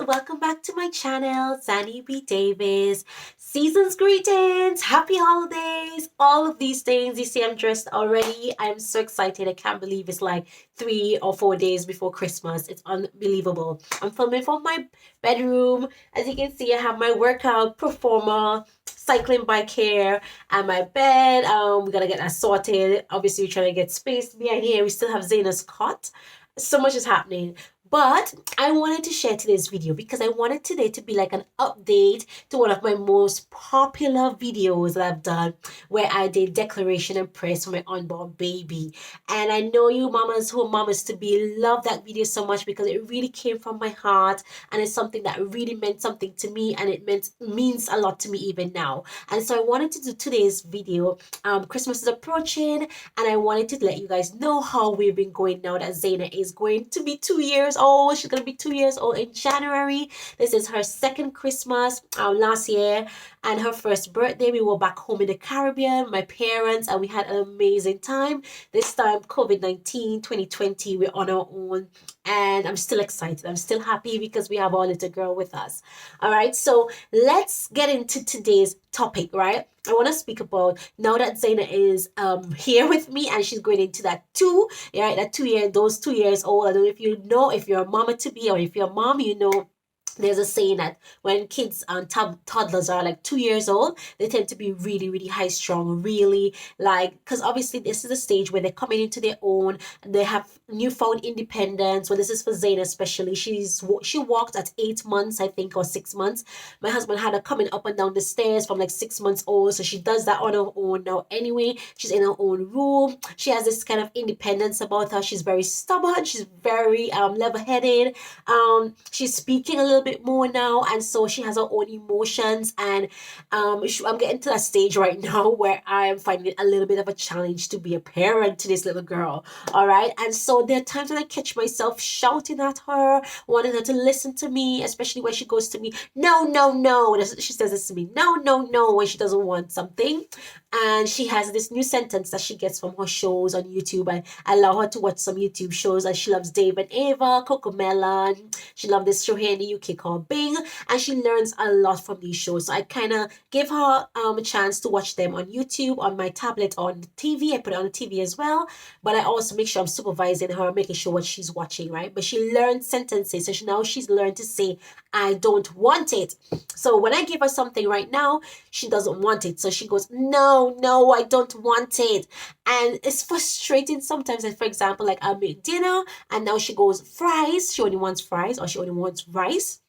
welcome back to my channel, Zanny B. Davis. Season's greetings, happy holidays, all of these things. You see, I'm dressed already. I'm so excited. I can't believe it's like 3 or 4 days before Christmas. It's unbelievable. I'm filming from my bedroom. As you can see, I have my workout performer cycling bike here and my bed. We gotta get that sorted. Obviously, we're trying to get space behind here. We still have Zaina's cot. So much is happening. But I wanted to share today's video because I wanted today to be like an update to one of my most popular videos that I've done, where I did declaration and prayers for my unborn baby. And I know you mamas who are mamas to be love that video so much because it really came from my heart, and it's something that really meant something to me, and it means a lot to me even now. And so I wanted to do today's video. Christmas is approaching, and I wanted to let you guys know how we've been going now that Zaina is going to be 2 years old. She's going to be 2 years old in January. This is her second Christmas last year, and her first birthday. We were back home in the Caribbean, my parents, and we had an amazing time. This time, COVID-19, 2020, we're on our own, and I'm still excited. I'm still happy because we have our little girl with us. All right, so let's get into today's topic, right? I want to speak about now that Zaina is here with me and she's going into that right? Those 2 years old. I don't know if you know, if you're a mama to be, or if you're a mom, you know, there's a saying that when kids and toddlers are like 2 years old, they tend to be really, really high strung, really like, because obviously this is a stage where they're coming into their own, and they have newfound independence. Well, this is for Zaina especially. She walked at 8 months, I think, or 6 months. My husband had her coming up and down the stairs from like 6 months old, so she does that on her own now. Anyway, she's in her own room. She has this kind of independence about her. She's very stubborn. She's very level-headed. She's speaking a little bit more now, and so she has her own emotions, and I'm getting to that stage right now where I'm finding it a little bit of a challenge to be a parent to this little girl. All right, and so there are times when I catch myself shouting at her, wanting her to listen to me, especially when she goes to me, no, no, no. She says this to me, no, no, no, when she doesn't want something. And she has this new sentence that she gets from her shows on YouTube. I allow her to watch some YouTube shows, and she loves Dave and Ava, Coco Melon. She loves this show here in the UK called Bing, and she learns a lot from these shows. So I kind of give her a chance to watch them on YouTube, on my tablet, on the TV. I put it on the TV as well, but I also make sure I'm supervising her, making sure what she's watching, right? But she learned sentences, so now she's learned to say, I don't want it. So when I give her something right now, she doesn't want it. So she goes, no, no, I don't want it. And it's frustrating sometimes. Like, for example, like I'll make dinner and now she goes, fries. She only wants fries, or she only wants rice.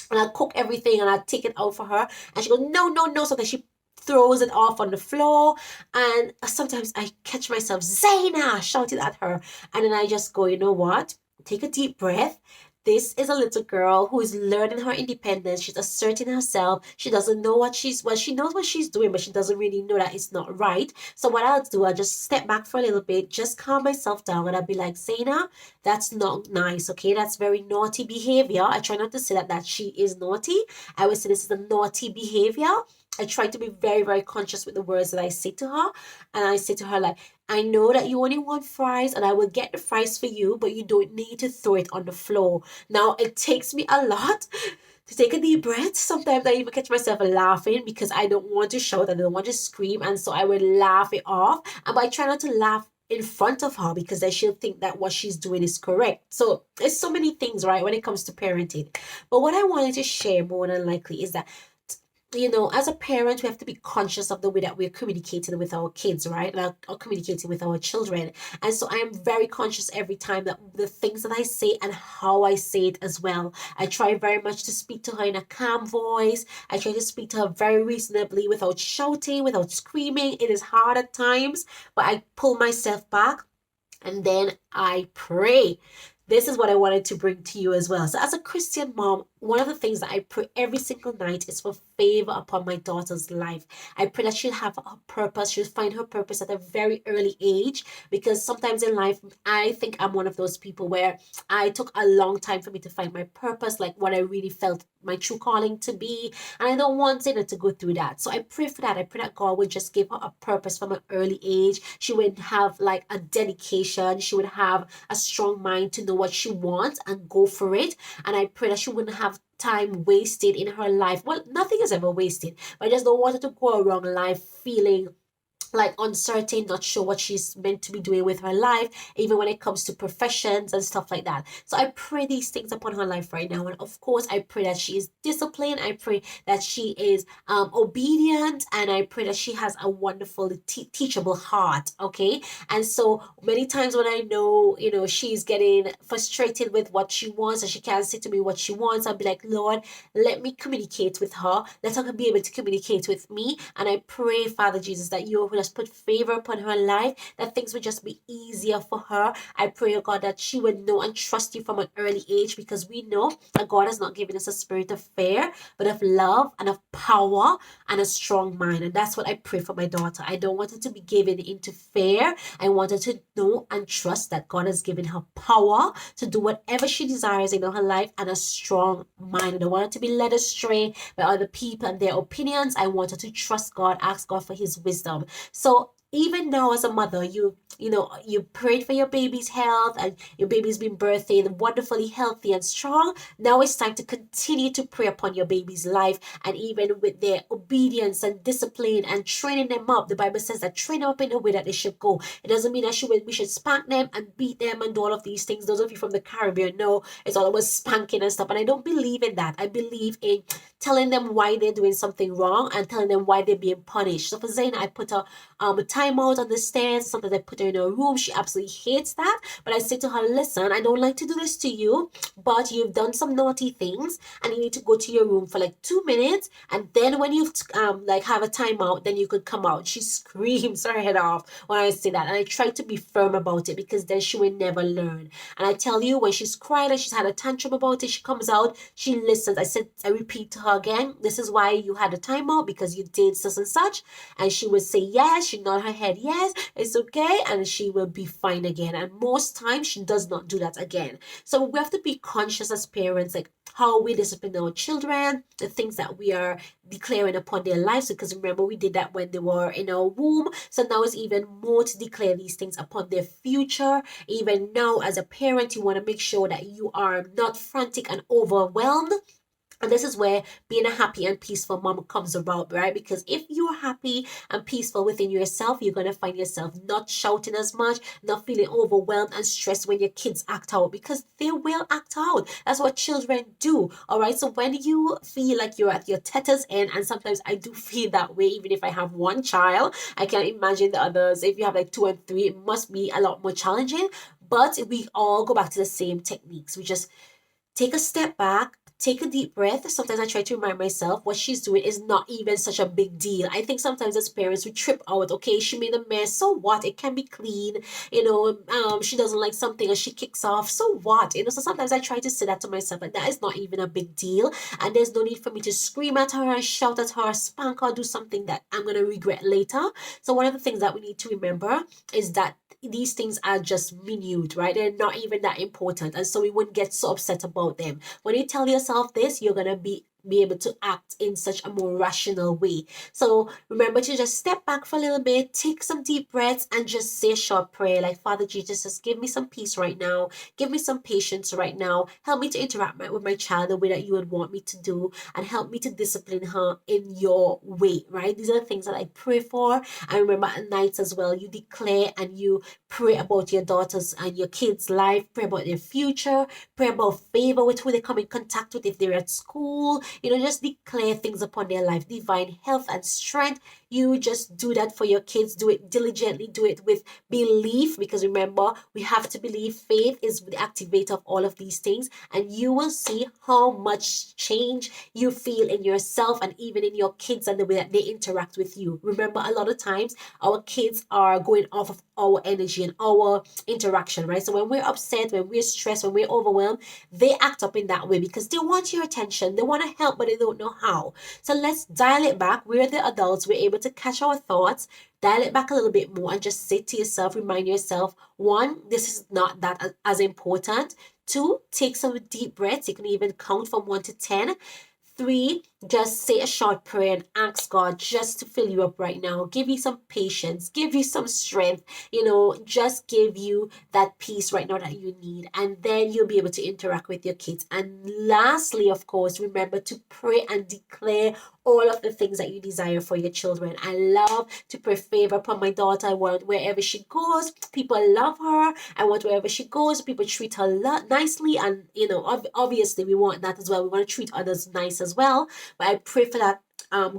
And I'll cook everything and I'll take it out for her. And she goes, no, no, no. So then she throws it off on the floor. And sometimes I catch myself, Zaina, shouting at her. And then I just go, you know what? Take a deep breath. This is a little girl who is learning her independence. She's asserting herself. She doesn't know she knows what she's doing, but she doesn't really know that it's not right. So what I'll do, I'll just step back for a little bit, just calm myself down, and I'll be like, Zaina, that's not nice, okay? That's very naughty behavior. I try not to say that she is naughty. I would say this is a naughty behavior. I try to be very, very conscious with the words that I say to her. And I say to her, like, I know that you only want fries, and I will get the fries for you, but you don't need to throw it on the floor. Now, it takes me a lot to take a deep breath. Sometimes I even catch myself laughing because I don't want to shout, I don't want to scream, and so I would laugh it off. And I try not to laugh in front of her because then she'll think that what she's doing is correct. So there's so many things, right, when it comes to parenting. But what I wanted to share more than likely is that, you know, as a parent, we have to be conscious of the way that we're communicating with our kids, right? Like, or communicating with our children. And so I am very conscious every time that the things that I say and how I say it as well. I try very much to speak to her in a calm voice. I try to speak to her very reasonably without shouting, without screaming. It is hard at times, but I pull myself back and then I pray. This is what I wanted to bring to you as well. So as a Christian mom, one of the things that I pray every single night is for favor upon my daughter's life. I pray that she'll have a purpose. She'll find her purpose at a very early age, because sometimes in life, I think I'm one of those people where I took a long time for me to find my purpose, like what I really felt my true calling to be. And I don't want Zayna to go through that. So I pray for that. I pray that God would just give her a purpose from an early age. She would have like a dedication. She would have a strong mind to know what she wants and go for it. And I pray that she wouldn't have time wasted in her life. Well, nothing is ever wasted, but I just don't want her to go around life feeling like uncertain, not sure what she's meant to be doing with her life, even when it comes to professions and stuff like that. So I pray these things upon her life right now. And of course, I pray that she is disciplined. I pray that she is obedient. And I pray that she has a wonderful, teachable heart. Okay. And so many times when I know, she's getting frustrated with what she wants and she can't say to me what she wants, I'll be like, Lord, let me communicate with her. Let her be able to communicate with me. And I pray, Father Jesus, that you will just put favor upon her life, that things will just be easier for her. I pray, oh God, that she would know and trust you from an early age, because we know that God has not given us a spirit of fear, but of love and of power and a strong mind. And that's what I pray for my daughter. I don't want her to be given into fear. I want her to know and trust that God has given her power to do whatever she desires in her life and a strong mind. I don't want her to be led astray by other people and their opinions. I want her to trust God, ask God for his wisdom. So even now as a mother, you prayed for your baby's health and your baby's been birthing wonderfully healthy and strong. Now it's time to continue to pray upon your baby's life, and even with their obedience and discipline and training them up. The Bible says that train them up in the way that they should go. It doesn't mean that we should spank them and beat them and do all of these things. Those of you from the Caribbean know it's all about spanking and stuff, and I don't believe in that. I believe in telling them why they're doing something wrong and telling them why they're being punished. So for Zayn, I put a timeout on the stairs. Sometimes I put her in a room. She absolutely hates that. But I say to her, listen, I don't like to do this to you, but you've done some naughty things and you need to go to your room for like 2 minutes. And then when you have a timeout, then you could come out. She screams her head off when I say that. And I try to be firm about it, because then she will never learn. And I tell you, when she's cried and she's had a tantrum about it, she comes out, she listens. I repeat to her again, this is why you had a timeout, because you did such and such. And she would say yes. She nod her head, yes, it's okay, and she will be fine again. And most times she does not do that again. So we have to be conscious as parents, like how we discipline our children, the things that we are declaring upon their lives, because remember, we did that when they were in our womb. So now it's even more to declare these things upon their future. Even now, as a parent, you want to make sure that you are not frantic and overwhelmed. And this is where being a happy and peaceful mom comes about, right? Because if you're happy and peaceful within yourself, you're going to find yourself not shouting as much, not feeling overwhelmed and stressed when your kids act out, because they will act out. That's what children do, all right? So when you feel like you're at your tether's end, and sometimes I do feel that way, even if I have one child, I can't imagine the others. If you have like 2 and 3, it must be a lot more challenging. But we all go back to the same techniques. We just take a step back, take a deep breath. Sometimes I try to remind myself what she's doing is not even such a big deal. I think sometimes as parents we trip out. Okay, she made a mess. So what? It can be clean. She doesn't like something and she kicks off. So what? So sometimes I try to say that to myself, like that is not even a big deal. And there's no need for me to scream at her and shout at her, spank her, do something that I'm going to regret later. So one of the things that we need to remember is that these things are just minute, right? They're not even that important. And so we wouldn't get so upset about them. When you tell yourself this, you're going to be able to act in such a more rational way. So remember to just step back for a little bit, take some deep breaths, and just say a short prayer like, Father Jesus, just give me some peace right now. Give me some patience right now. Help me to interact with my child the way that you would want me to do, and help me to discipline her in your way, right? These are the things that I pray for. And remember at nights as well, you declare and you pray about your daughters and your kids' life, pray about their future, pray about favor with who they come in contact with if they're at school. Just declare things upon their life, divine health and strength. You just do that for your kids. Do it diligently, do it with belief, because remember, we have to believe. Faith is the activator of all of these things, and you will see how much change you feel in yourself and even in your kids and the way that they interact with you. Remember, a lot of times our kids are going off of our energy and our interaction, right? So when we're upset, when we're stressed, when we're overwhelmed, they act up in that way because they want your attention. They want to help, but they don't know how. So let's dial it back. We're the adults. We're able to catch our thoughts, dial it back a little bit more, and just say to yourself, remind yourself, 1, this is not that as important. 2, take some deep breaths. You can even count from 1 to 10. 3, just say a short prayer and ask God just to fill you up right now, give you some patience, give you some strength, just give you that peace right now that you need. And then you'll be able to interact with your kids. And lastly, of course, remember to pray and declare all of the things that you desire for your children. I love to pray favor upon my daughter. I want wherever she goes, people love her. I want wherever she goes, people treat her nicely. And, obviously, we want that as well. We want to treat others nice as well. But I pray for that,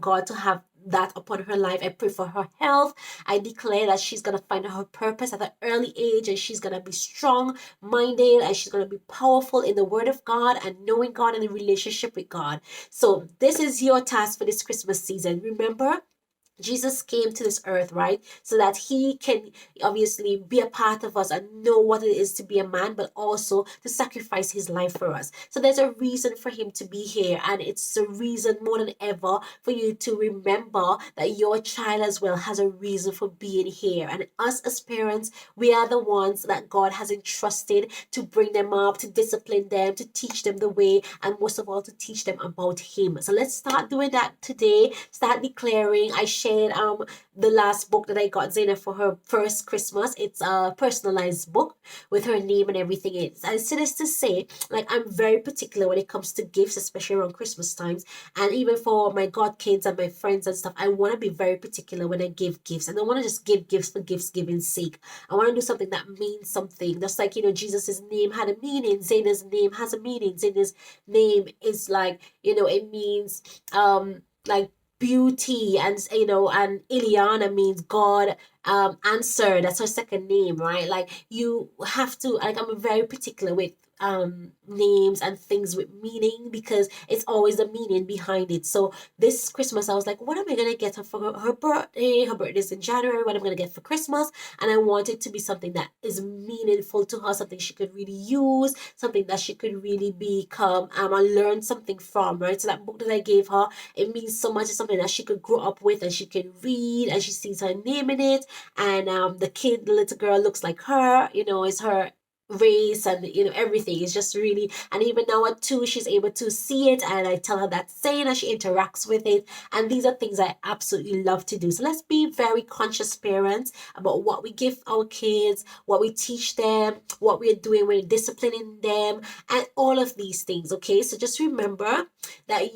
God to have that upon her life. I pray for her health. I declare that she's going to find her purpose at an early age, and she's going to be strong minded, and she's going to be powerful in the word of God and knowing God and the relationship with God. So this is your task for this Christmas season. Remember, Jesus came to this earth, right? So that he can obviously be a part of us and know what it is to be a man, but also to sacrifice his life for us. So there's a reason for him to be here. And it's a reason more than ever for you to remember that your child as well has a reason for being here. And us as parents, we are the ones that God has entrusted to bring them up, to discipline them, to teach them the way, and most of all, to teach them about him. So let's start doing that today. Start declaring. I shared the last book that I got Zena for her first Christmas. It's a personalized book with her name and everything in it. I say this to say, like, I'm very particular when it comes to gifts, especially around Christmas times, and even for my god kids and my friends and stuff. I want to be very particular when I give gifts. I don't want to just give gifts for gifts giving sake. I want to do something that means something. Just like, Jesus's name had a meaning. Zena's name has a meaning. Zena's name is like, it means like beauty, and and Ileana means God answer. That's her second name, right? Like, you have to, like, I'm very particular with names and things with meaning, because it's always the meaning behind it. So this Christmas I was like, what am I gonna get her for her birthday? Her birthday's in January. What am I gonna get for Christmas? And I want it to be something that is meaningful to her, something she could really use, something that she could really become and learn something from, right? So that book that I gave her, it means so much. It's something that she could grow up with and she can read, and she sees her name in it. And the little girl looks like her, is her race, and everything is just really. And even now at 2, she's able to see it, and I tell her that saying, and she interacts with it. And these are things I absolutely love to do. So let's be very conscious parents about what we give our kids, what we teach them, what we're doing, we're disciplining them, and all of these things. Okay, so just remember that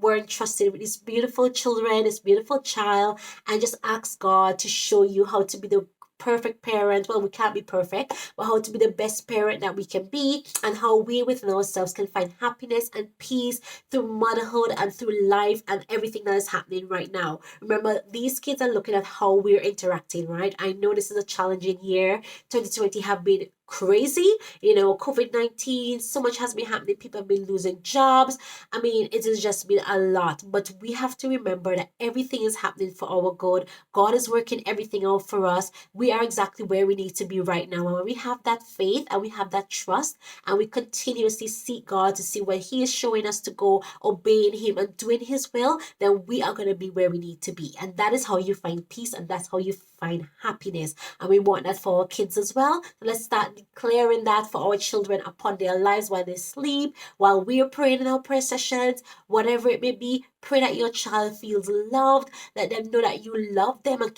were entrusted with these beautiful children, this beautiful child, and just ask God to show you how to be the perfect parent. Well, we can't be perfect, but how to be the best parent that we can be, and how we within ourselves can find happiness and peace through motherhood and through life and everything that is happening right now. Remember, these kids are looking at how we're interacting, right? I know this is a challenging year. 2020 have been crazy, COVID-19, so much has been happening. People have been losing jobs. I mean, it has just been a lot, but we have to remember that everything is happening for our good. God is working everything out for us. We are exactly where we need to be right now. And when we have that faith and we have that trust, and we continuously seek God to see where he is showing us to go, obeying him and doing his will, then we are going to be where we need to be. And that is how you find peace, and that's how you find happiness. And we want that for our kids as well. So let's start declaring that for our children upon their lives while they sleep, while we're praying in our prayer sessions, whatever it may be. Pray that your child feels loved. Let them know that you love them, and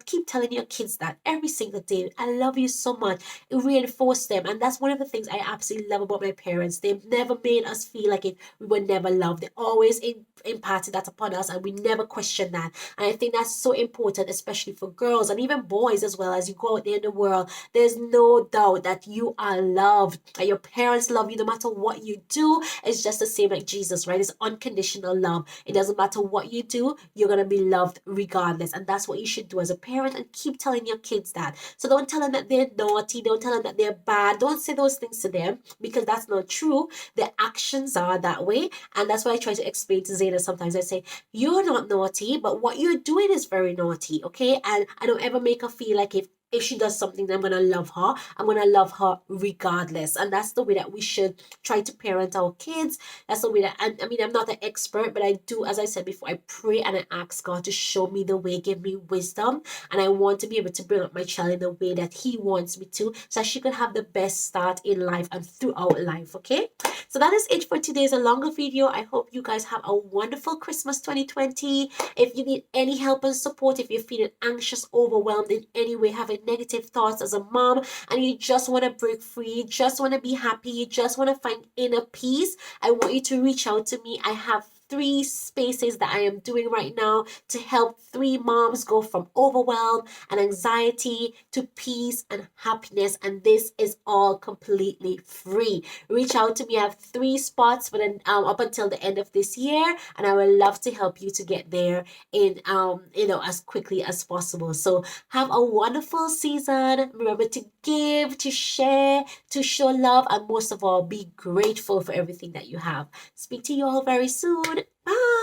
keep telling your kids that every single day. I love you so much. It reinforces them. And that's one of the things I absolutely love about my parents. They've never made us feel like we were never loved. They always imparted that upon us, and we never question that. And I think that's so important, especially for girls and even boys as well. As you go out there in the world, there's no doubt that you are loved, that your parents love you no matter what you do. It's just the same like Jesus, right? It's unconditional love. It doesn't matter what you do, you're going to be loved regardless. And that's what you should do as a parent, and keep telling your kids that. So don't tell them that they're naughty, don't tell them that they're bad, don't say those things to them, because that's not true. Their actions are that way. And that's why I try to explain to Zayna sometimes. I say, you're not naughty, but what you're doing is very naughty, okay? And I don't ever make her feel like if if she does something, then I'm gonna love her. I'm gonna love her regardless. And that's the way that we should try to parent our kids. That's the way that, and I mean, I'm not an expert, but I do, as I said before, I pray and I ask God to show me the way, give me wisdom. And I want to be able to bring up my child in the way that He wants me to, so she could have the best start in life and throughout life. Okay. So that is it for today's a longer video. I hope you guys have a wonderful Christmas 2020. If you need any help and support, if you're feeling anxious, overwhelmed in any way, having negative thoughts as a mom, and you just want to break free, just want to be happy, you just want to find inner peace, I want you to reach out to me. I have 3 spaces that I am doing right now to help 3 moms go from overwhelm and anxiety to peace and happiness. And this is all completely free. Reach out to me. I have 3 spots for the up until the end of this year, and I would love to help you to get there in as quickly as possible. So have a wonderful season. Remember to give, to share, to show love, and most of all, be grateful for everything that you have. Speak to you all very soon. Bye.